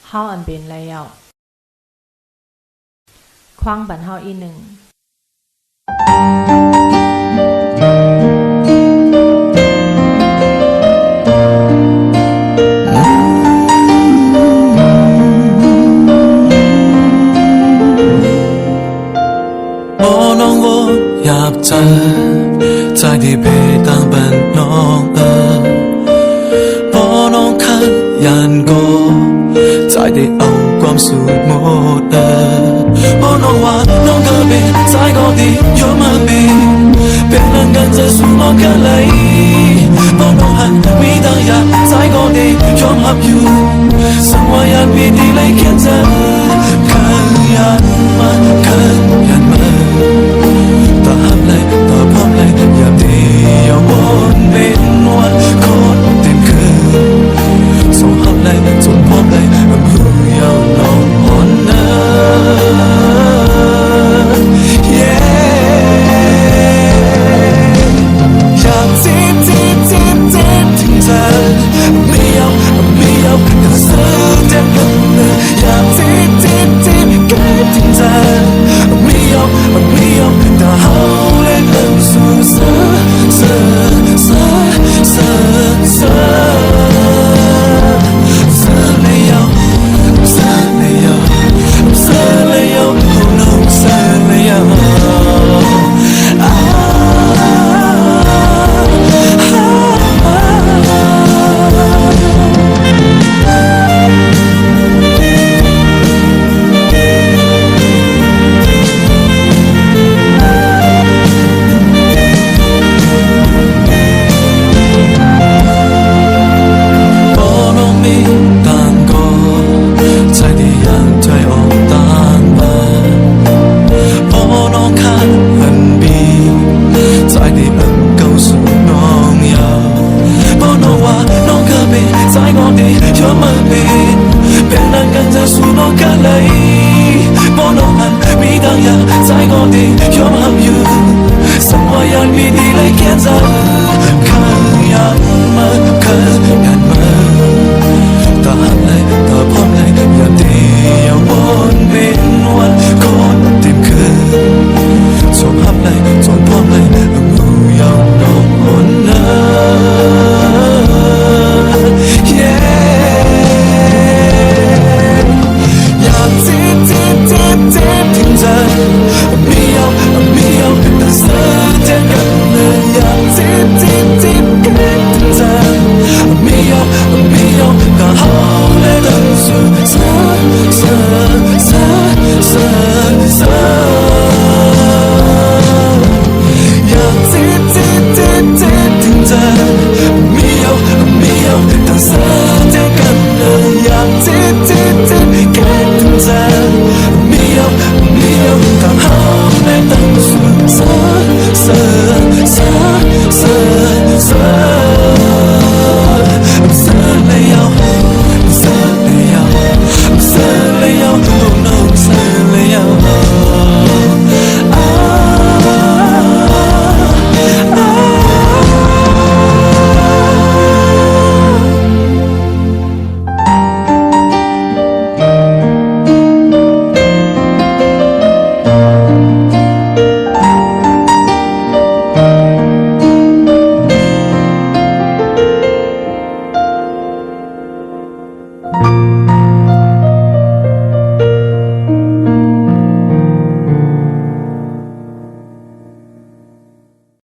เฮาอันเป็นแล้วคว้างบันเฮาอีหนึ่งน้องว่าอยากเจอใจที่เพต่างเป็นน้องพอน้องคัดยันโกใจที่เอาความสุขหมดพอน้องว่าน้องก็เป็นใจก็ดียอมมาเป็นนั่งกันจะสู้น้องกันเลยพอน้องหันมีต่างอยากใจก็ดียอมรับอยู่สังวายันมีดีเลยเขียนเธอกันยันมากันยันมาตาหับเลยตาพร้อมเลยอย่าดีอย่าวนเป็นวันคนเต็มคืนส่งหับเลยส่งพร้อมเลยมืออย่าลองอ่อนเนอยากจีบถึงเธอไม่เอาแต่ซื้อเจ็บกันเลยอยากจีบใกล้ถึงเธอไม่เอาแต่เฮาเล่นเล่นสู้เสือเลยเอาoh no เสือเลยเอามีดีเลยแค่เธอขยันมา